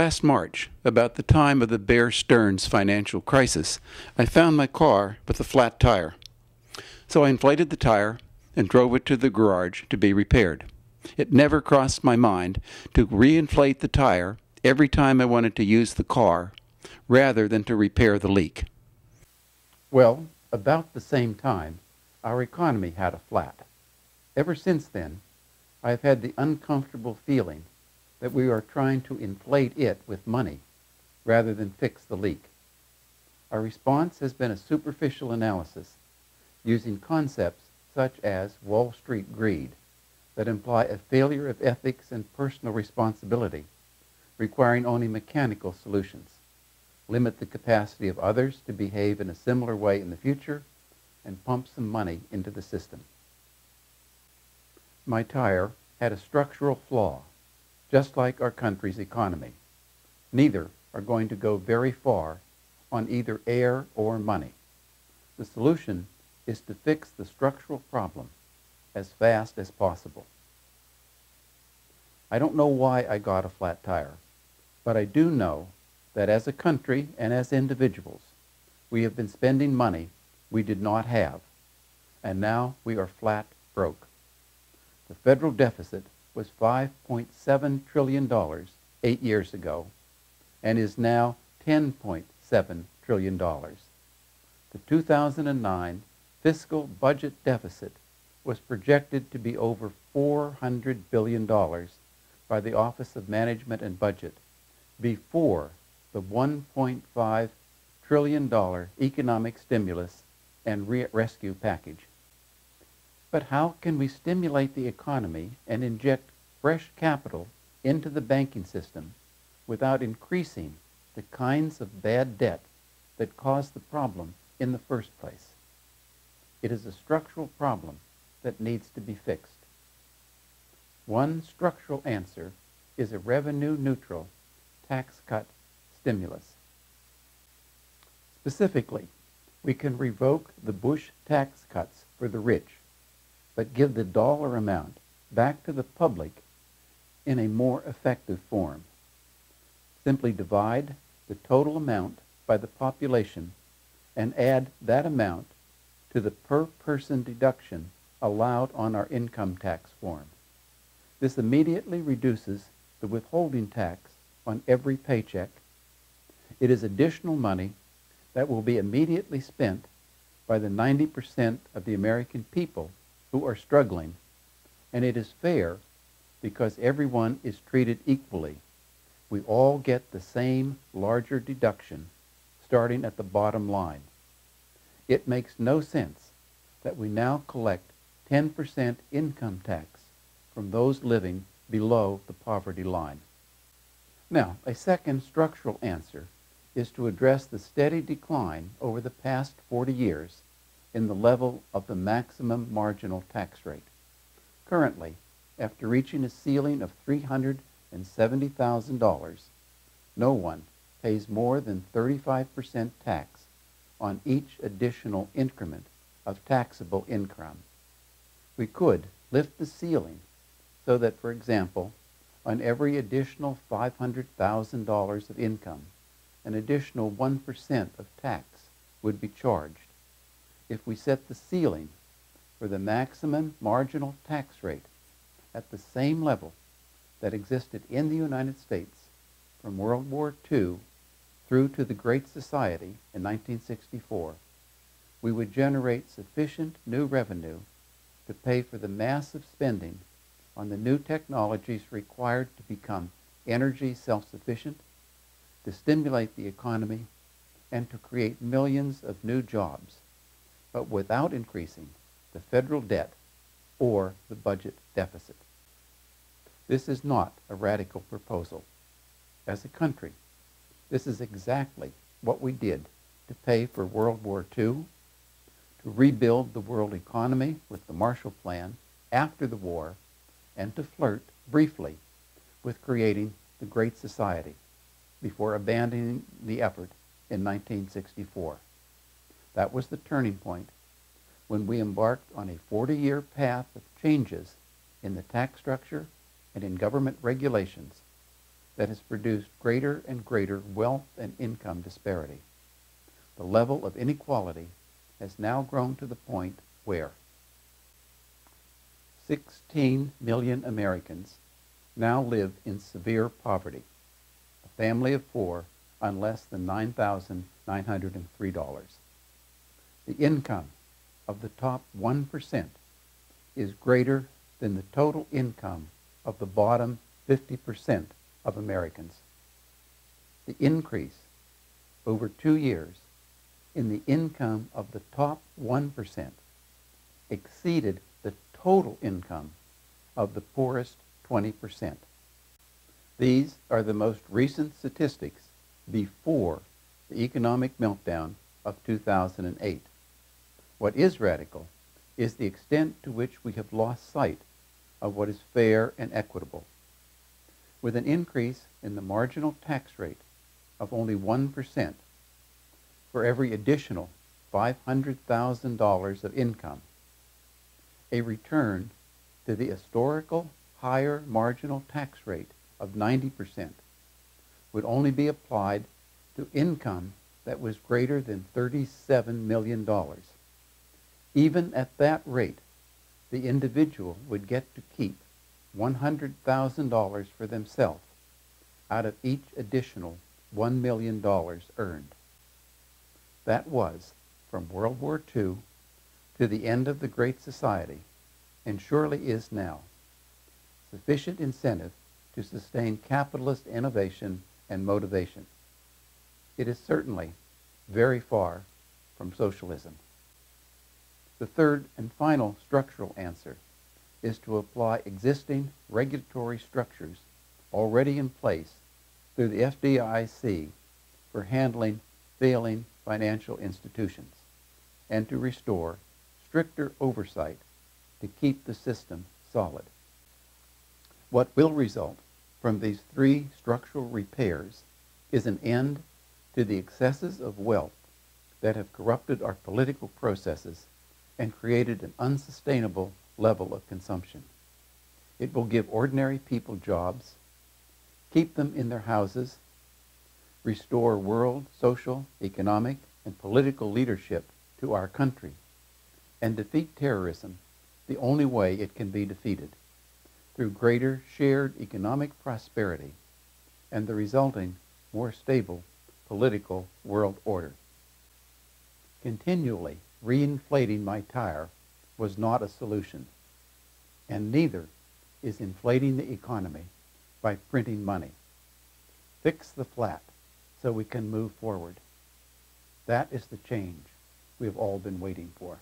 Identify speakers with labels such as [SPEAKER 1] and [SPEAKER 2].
[SPEAKER 1] Last March, about the time of the Bear Stearns financial crisis, I found my car with a flat tire. So I inflated the tire and drove it to the garage to be repaired. It never crossed my mind to reinflate the tire every time I wanted to use the car, rather than to repair the leak. Well, about the same time, our economy had a flat. Ever since then, I have had the uncomfortable feeling that we are trying to inflate it with money rather than fix the leak. Our response has been a superficial analysis using concepts such as Wall Street greed that imply a failure of ethics and personal responsibility, requiring only mechanical solutions, limit the capacity of others to behave in a similar way in the future, and pump some money into the system. My tire had a structural flaw, just like our country's economy. Neither are going to go very far on either air or money. The solution is to fix the structural problem as fast as possible. I don't know why I got a flat tire, but I do know that as a country and as individuals, we have been spending money we did not have, and now we are flat broke. The federal deficit was $5.7 trillion 8 years ago and is now $10.7 trillion. The 2009 fiscal budget deficit was projected to be over $400 billion by the Office of Management and Budget before the $1.5 trillion economic stimulus and rescue package. But how can we stimulate the economy and inject fresh capital into the banking system without increasing the kinds of bad debt that caused the problem in the first place? It is a structural problem that needs to be fixed. One structural answer is a revenue-neutral tax cut stimulus. Specifically, we can revoke the Bush tax cuts for the rich, but give the dollar amount back to the public in a more effective form. Simply divide the total amount by the population and add that amount to the per-person deduction allowed on our income tax form. This immediately reduces the withholding tax on every paycheck. It is additional money that will be immediately spent by the 90% of the American people who are struggling, and it is fair because everyone is treated equally. We all get the same larger deduction starting at the bottom line. It makes no sense that we now collect 10% income tax from those living below the poverty line. Now, a second structural answer is to address the steady decline over the past 40 years in the level of the maximum marginal tax rate. Currently, after reaching a ceiling of $370,000, no one pays more than 35% tax on each additional increment of taxable income. We could lift the ceiling so that, for example, on every additional $500,000 of income, an additional 1% of tax would be charged. If we set the ceiling for the maximum marginal tax rate at the same level that existed in the United States from World War II through to the Great Society in 1964, we would generate sufficient new revenue to pay for the massive spending on the new technologies required to become energy self-sufficient, to stimulate the economy, and to create millions of new jobs, but without increasing the federal debt or the budget deficit. This is not a radical proposal. As a country, this is exactly what we did to pay for World War II, to rebuild the world economy with the Marshall Plan after the war, and to flirt briefly with creating the Great Society before abandoning the effort in 1964. That was the turning point when we embarked on a 40-year path of changes in the tax structure and in government regulations that has produced greater and greater wealth and income disparity. The level of inequality has now grown to the point where 16 million Americans now live in severe poverty, a family of four on less than $9,903. The income of the top 1% is greater than the total income of the bottom 50% of Americans. The increase over 2 years in the income of the top 1% exceeded the total income of the poorest 20%. These are the most recent statistics before the economic meltdown of 2008. What is radical is the extent to which we have lost sight of what is fair and equitable. With an increase in the marginal tax rate of only 1% for every additional $500,000 of income, a return to the historical higher marginal tax rate of 90% would only be applied to income that was greater than $37 million. Even at that rate, the individual would get to keep $100,000 for themselves out of each additional $1 million earned. That was, from World War II to the end of the Great Society, and surely is now, sufficient incentive to sustain capitalist innovation and motivation. It is certainly very far from socialism. The third and final structural answer is to apply existing regulatory structures already in place through the FDIC for handling failing financial institutions, and to restore stricter oversight to keep the system solid. What will result from these three structural repairs is an end to the excesses of wealth that have corrupted our political processes and created an unsustainable level of consumption. It will give ordinary people jobs, keep them in their houses, restore world social, economic, and political leadership to our country, and defeat terrorism the only way it can be defeated, through greater shared economic prosperity and the resulting more stable political world order. Continually reinflating my tire was not a solution, and neither is inflating the economy by printing money. Fix the flat so we can move forward. That is the change we have all been waiting for.